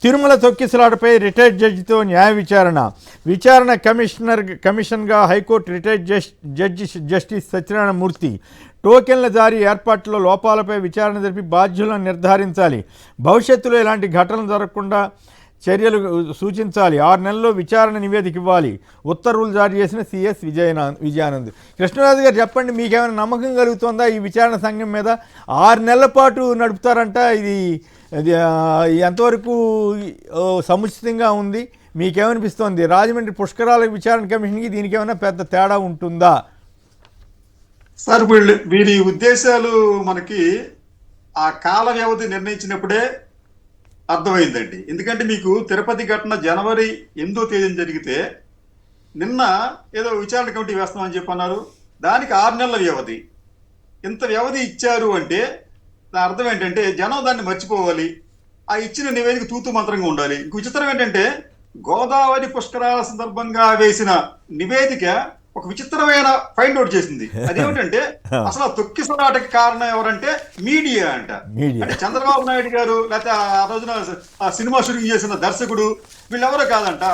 Tirumala తొక్కిసలాటపై retired జడ్జితో న్యాయ విచారణ కమిషన్గా high court retired judge justice Satyanarayana Murthy టోకెన్ల జారీ ఏర్పాట్లో లోపాలపై విచారణ జరిపి బాధ్యులను నిర్ధారించాలి. భవిష్యత్తులో ఇలాంటి ఘటనలు జరగకుండా చర్యలు సూచించాలి. 6 నెలల్లో విచారణ నివేదిక ఇవ్వాలి. ఉత్తర్వులు జారీ చేసిన సిఎస్ విజయానంద్. కృష్ణరాజు గారు చెప్పండి, మీకేమైనా నమ్మకం కలుగుతుందా ఈ విచారణ సంఘం మీద? 6 నెలల పాటు నడుపుతారంట. ఇది ఎంతవరకు సముచితంగా ఉంది? మీకేమనిపిస్తోంది? రాజమండ్రి పుష్కరాల విచారణ కమిషన్కి దీనికి ఏమైనా పెద్ద తేడా ఉంటుందా? సార్, వీరి ఉద్దేశాలు మనకి ఆ కాల వ్యవధి నిర్ణయించినప్పుడే అర్థమైందండి. ఎందుకంటే మీకు తిరుపతి ఘటన జనవరి 8వ తేదీన జరిగితే నిన్న ఏదో విచారణ కమిటీ వేస్తామని చెప్పి అన్నారు. దానికి 6 నెలల వ్యవధి. ఇంత వ్యవధి ఇచ్చారు అంటే దాని అర్థం ఏంటంటే జనం దాన్ని మర్చిపోవాలి. ఆ ఇచ్చిన నివేదిక తూతు మంత్రంగా ఉండాలి. ఇంక విచిత్రం ఏంటంటే గోదావరి పుష్కరాల సందర్భంగా వేసిన నివేదిక ఒక విచిత్రమైన ఫైండ్ అవుట్ చేసింది. అదేమిటంటే అసలు ఆ తొక్కిసలాటకి కారణం ఎవరంటే మీడియా అంట. అంటే చంద్రబాబు నాయుడు గారు లేకపోతే ఆ రోజున ఆ సినిమా షూటింగ్ చేసిన దర్శకుడు వీళ్ళెవరో కాదంట.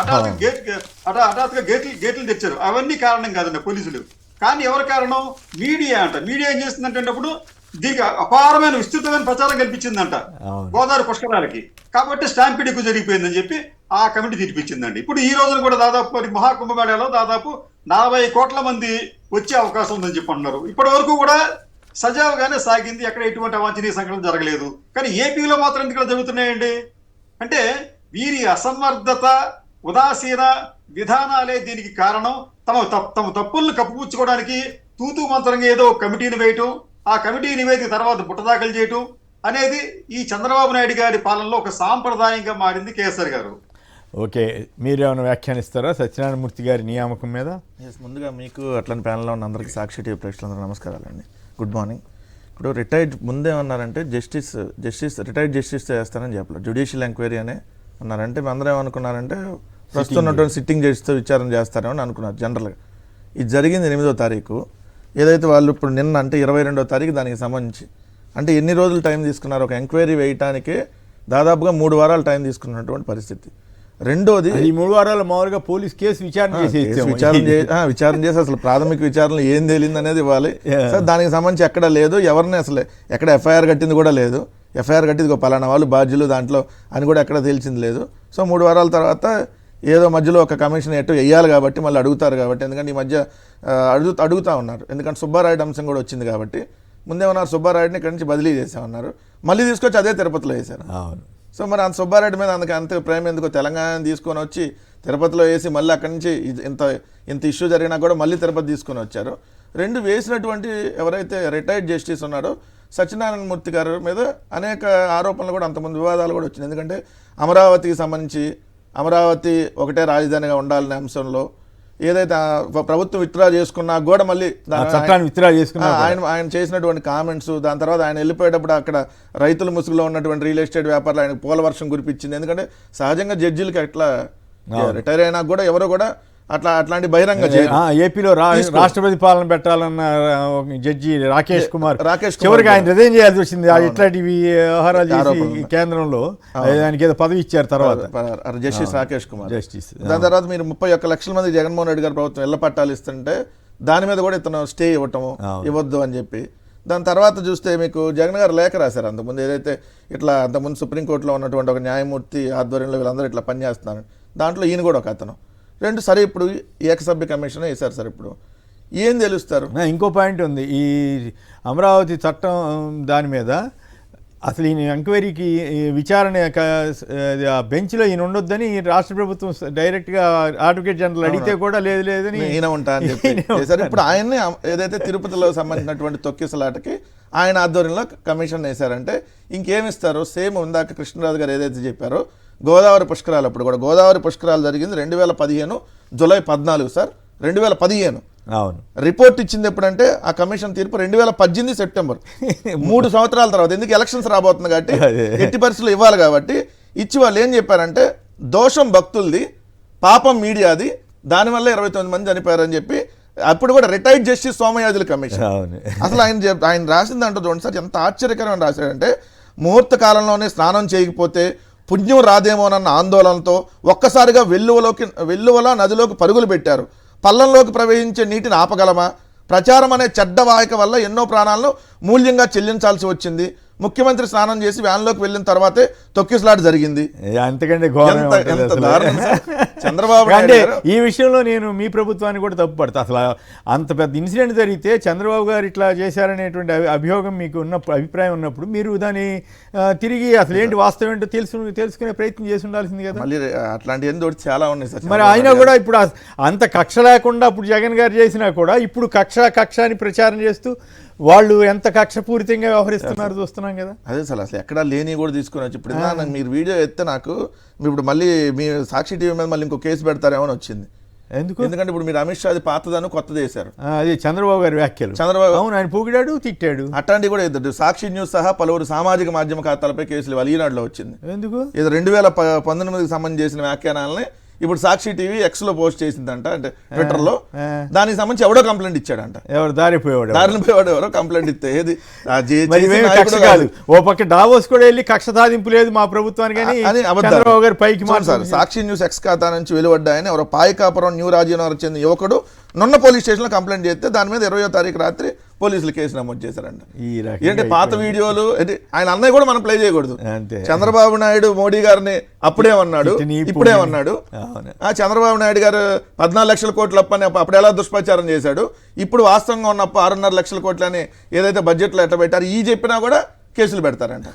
హఠాత్తుగా గేట్లు తెచ్చారు. అవన్నీ కారణం కాదంట పోలీసులు. కానీ ఎవరి కారణం? మీడియా అంట. మీడియా ఏం చేస్తుందంటే అప్పుడు దీనికి అపారమైన విస్తృతమైన ప్రచారం కల్పించిందంట గోదావరి పుష్కరాలకి. కాబట్టి స్టాంపిడ్ ఎక్కువ జరిగిపోయిందని చెప్పి ఆ కమిటీ తీర్పిచ్చిందండి. ఇప్పుడు ఈ రోజున కూడా దాదాపు మహాకుంభమేళాలో దాదాపు 40 కోట్ల మంది వచ్చే అవకాశం ఉందని చెప్పి అంటున్నారు. ఇప్పటి వరకు కూడా సజావుగానే సాగింది. ఎక్కడ ఎటువంటి అవాంఛనీయ సంఘటన జరగలేదు. కానీ ఏపీలో మాత్రం ఎందుకు జరుగుతున్నాయండి అంటే వీరి అసమర్థత, ఉదాసీన విధానాలే దీనికి కారణం. తమ తప్పులను కప్పుపుచ్చుకోవడానికి తూతూ మంత్రంగా ఏదో కమిటీని వేయటం, ఆ కమిటీ నివేదిక తర్వాత బుట్టదాఖలు చేయటం అనేది ఈ చంద్రబాబు నాయుడు గారి పాలనలో ఒక సాంప్రదాయంగా మారింది. కేసీఆర్ గారు ఓకే, మీరేమైనా వ్యాఖ్యానిస్తారా సత్యనారాయణ మూర్తి గారి నియామకం మీద? ముందుగా మీకు అట్లాంటి ప్యానల్లో ఉన్న అందరికీ సాక్షి టీవీ ప్రేక్షకులందరూ నమస్కారాలండి. Good morning. ఇప్పుడు రిటైర్డ్ ముందేమన్నారంటే రిటైర్డ్ జస్టిస్ చేస్తారని చెప్పలేదు, జ్యుడిషియల్ ఎంక్వైరీ అనే అన్నారంటే అందరూ ఏమనుకున్నారంటే ప్రస్తుతం ఉన్నటువంటి సిట్టింగ్ జడ్జితో విచారణ చేస్తారని అనుకున్నారు జనరల్గా. ఇది జరిగింది 8వ తారీఖు. ఏదైతే వాళ్ళు ఇప్పుడు నిన్న అంటే 22వ తారీఖు దానికి సంబంధించి అంటే ఎన్ని రోజులు టైం తీసుకున్నారు ఒక ఎంక్వైరీ వేయటానికే దాదాపుగా 3 వారాలు టైం తీసుకున్నటువంటి పరిస్థితి. రెండోది, ఈ 3 వారాలు మామూలుగా పోలీస్ కేసు విచారణ చేసి అసలు ప్రాథమిక విచారణలో ఏం తేలింది అనేది ఇవ్వాలి. సార్ దానికి సంబంధించి ఎక్కడ లేదు, ఎవరిని అసలు ఎక్కడ ఎఫ్ఐఆర్ కట్టింది కూడా లేదు. ఎఫ్ఐఆర్ కట్టింది పలానా వాళ్ళు బాధ్యులు దాంట్లో అని కూడా ఎక్కడ తేల్చింది లేదు. సో 3 వారాల తర్వాత ఏదో మధ్యలో ఒక కమిషన్ ఎటు వేయాలి కాబట్టి మళ్ళీ అడుగుతారు కాబట్టి, ఎందుకంటే ఈ మధ్య అడుగుతూ ఉన్నారు. ఎందుకంటే సుబ్బారాయుడు అంశం కూడా వచ్చింది కాబట్టి ముందేమన్నారు సుబ్బారాయుడిని ఇక్కడి నుంచి బదిలీ చేసామన్నారు. మళ్ళీ తీసుకొచ్చి అదే తిరుపతిలో వేశారు. సో మరి అంత సుబ్బారెడ్డి మీద అంత ప్రేమ ఎందుకో తెలంగాణ తీసుకొని వచ్చి తిరుపతిలో వేసి మళ్ళీ అక్కడి నుంచి ఇంత ఇష్యూ జరిగినా కూడా మళ్ళీ తిరుపతి తీసుకొని వచ్చారు. 2 వేసినటువంటి ఎవరైతే రిటైర్డ్ జస్టిస్ ఉన్నారో సత్యనారాయణ మూర్తి గారి మీద అనేక ఆరోపణలు కూడా అంతమంది వివాదాలు కూడా వచ్చినాయి. ఎందుకంటే అమరావతికి సంబంధించి అమరావతి ఒకటే రాజధానిగా ఉండాలనే అంశంలో ఏదైతే ప్రభుత్వం విత్డ్రా చేసుకున్నా కూడా మళ్ళీ ఆయన చేసినటువంటి కామెంట్స్, దాని తర్వాత ఆయన వెళ్ళిపోయేటప్పుడు అక్కడ రైతుల ముసుగులో ఉన్నటువంటి రియల్ ఎస్టేట్ వ్యాపారులు ఆయనకు పోల వర్షం కురిపించింది. ఎందుకంటే సహజంగా జడ్జీలకి అట్లా రిటైర్ అయినా కూడా ఎవరు కూడా అట్లాంటి బహిరంగ ఏపీలో రాష్ట్రపతి పాలన పెట్టాలన్న జడ్జి రాకేష్ కుమార్ చివరికి ఆయన రిజైన్ చేయాల్సి వచ్చింది. ఇట్లాంటి వ్యవహారాలు చేసి కేంద్రంలో ఆయనకి ఏదో పదవి ఇచ్చారు తర్వాత జస్టిస్ రాకేష్ కుమార్ జస్టిస్. దాని తర్వాత మీరు 31 లక్షల మంది జగన్మోహన్ రెడ్డి గారి ప్రభుత్వం ఇళ్ల పట్టాలు ఇస్తుంటే దాని మీద కూడా ఇతను స్టే ఇవ్వద్దు అని చెప్పి దాని తర్వాత చూస్తే మీకు జగన్ గారు లేఖ రాశారు. అంతకుముందు ఏదైతే ఇట్లా అంతకుముందు సుప్రీంకోర్టులో ఉన్నటువంటి ఒక న్యాయమూర్తి ఆధ్వర్యంలో వీళ్ళందరూ ఇట్లా పనిచేస్తున్నారు. దాంట్లో ఈయన కూడా ఒక అతను. 2 సరే ఇప్పుడు ఏకసభ్య కమిషన్ వేశారు. సార్ ఇప్పుడు ఏం తెలుస్తారు? ఇంకో పాయింట్ ఉంది. ఈ అమరావతి చట్టం దాని మీద అసలు ఈయన ఎంక్వైరీకి విచారణ బెంచ్లో ఈయన ఉండొద్దని రాష్ట్ర ప్రభుత్వం డైరెక్ట్గా అడ్వకేట్ జనరల్ అడిగితే కూడా లేదని ఈయన ఉంటా అని చెప్పి సరే ఇప్పుడు ఆయన్ని ఏదైతే తిరుపతిలో సంబంధించినటువంటి తొక్కిసలాటకి ఆయన ఆధ్వర్యంలో కమిషన్ వేశారంటే ఇంకేమిస్తారు? సేమ్ ఉందాక కృష్ణరాజు గారు ఏదైతే చెప్పారో గోదావరి పుష్కరాలు అప్పుడు కూడా గోదావరి పుష్కరాలు జరిగింది 2015 జూలై 14 సార్ 2015. అవును, రిపోర్ట్ ఇచ్చింది ఎప్పుడంటే ఆ కమిషన్ తీర్పు 2018 సెప్టెంబర్ 3 సంవత్సరాల తర్వాత. ఎందుకు ఎలక్షన్స్ రాబోతుంది కాబట్టి ఎట్టి పరిస్థితులు ఇవ్వాలి కాబట్టి ఇచ్చి వాళ్ళు ఏం చెప్పారంటే దోషం భక్తులది, పాపం మీడియాది, దానివల్ల 29 మంది చనిపోయారని చెప్పి అప్పుడు కూడా రిటైర్డ్ జస్టిస్ సోమయాజుల కమిషన్. అసలు ఆయన రాసింది అంటూ చూడండి సార్ ఎంత ఆశ్చర్యకరమైన రాశాడంటే ముహూర్త కాలంలోనే స్నానం చేయకపోతే పుణ్యం రాదేమోనన్న ఆందోళనతో ఒక్కసారిగా వెల్లువల నదిలోకి పరుగులు పెట్టారు. పల్లంలోకి ప్రవహించే నీటిని ఆపగలమా? ప్రచారం అనే చెడ్డ వాహిక వల్ల ఎన్నో ప్రాణాలను మూల్యంగా చెల్లించాల్సి వచ్చింది. ముఖ్యమంత్రి స్నానం చేసి వ్యాన్లోకి వెళ్ళిన తర్వాతే తొక్కిసలాట జరిగింది. అంతకంటే ఘోరం ఎంత దారుణం సార్. చంద్రబాబు అంటే నాయుడు ఈ విషయంలో నేను మీ ప్రభుత్వాన్ని కూడా తప్పుపడతా. అసలు అంత పెద్ద ఇన్సిడెంట్ జరిగితే చంద్రబాబు గారు ఇట్లా చేశారనేటువంటి అభియోగం మీకు ఉన్నప్పుడు, అభిప్రాయం ఉన్నప్పుడు మీరు దాన్ని తిరిగి అసలు ఏంటి వాస్తవం ఏంటో తెలుసుకునే ప్రయత్నం చేసి ఉండాల్సింది కదా. మళ్ళీ అట్లాంటి ఎందుకు చాలా ఉన్నాయి సార్. మరి అయినా కూడా ఇప్పుడు అంత కక్ష లేకుండా అప్పుడు జగన్ గారు చేసినా కూడా ఇప్పుడు కక్ష అని ప్రచారం చేస్తూ వాళ్ళు ఎంత కక్షపూరితంగా వ్యవహరిస్తున్నారు చూస్తున్నాం కదా. అదే సార్, అసలు ఎక్కడా లేని కూడా తీసుకుని వచ్చి ఇప్పుడు నాకు మీరు వీడియో ఎత్తే నాకు ఇప్పుడు మళ్ళీ మీ సాక్షి టీవీ మీద మళ్ళీ ఇంకో కేసు పెడతారేమో అని వచ్చింది. ఎందుకంటే ఇప్పుడు మీరు అమిత్ షాది పాతదాను కొత్తది వేశారు. అది చంద్రబాబు గారి వ్యాఖ్యలు. చంద్రబాబు అవును, ఆయన పొగిడాడు, తిట్టాడు. అట్లాంటివి కూడా ఇద్దరు సాక్షి న్యూస్ సహా పలువురు సామాజిక మాధ్యమ ఖాతాలపై కేసులు ఇవాళ ఈనాడులో వచ్చింది. ఎందుకు? ఇది 2019కి సంబంధించి చేసిన వ్యాఖ్యానాలని ఇప్పుడు సాక్షి టీవీ ఎక్స్ లో పోస్ట్ చేసిందంట, అంటే ట్విట్టర్ లో. దానికి సంబంధించి ఎవడో కంప్లైంట్ ఇచ్చాడంట. ఎవరు దారిపోయేవాడు ఎవరో కంప్లైంట్ ఇస్తే ఏది కక్ష కాదు. ఓ పక్క డావోస్ కూడా వెళ్ళి కక్ష సాధింపు లేదు మా ప్రభుత్వానికి అని చంద్రబాబు గారు పైకి సార్. సాక్షి న్యూస్ ఎక్స్ ఖాతా నుంచి వెలువడ్డాయని ఎవరో పాయకాపురం న్యూ రాజీనగర్ చెందిన యువకుడు నున్న పోలీస్ స్టేషన్లో కంప్లైంట్ చేస్తే దాని మీద 20వ తారీఖు రాత్రి పోలీసులు కేసు నమోదు చేశారంట. ఏంటంటే పాత వీడియోలు ఆయన అన్నయ్య కూడా మనం ప్లే చేయకూడదు. చంద్రబాబు నాయుడు మోడీ గారిని అప్పుడేమన్నాడు, ఇప్పుడేమన్నాడు. చంద్రబాబు నాయుడు గారు 14 లక్షల కోట్లు అప్పని అప్పుడు ఎలా దుష్ప్రచారం చేశాడు, ఇప్పుడు వాస్తవంగా ఉన్న 6.5 లక్షల కోట్లు అని ఏదైతే బడ్జెట్లో ఎట్లా పెట్టారు ఈ చెప్పినా కూడా కేసులు పెడతారంట.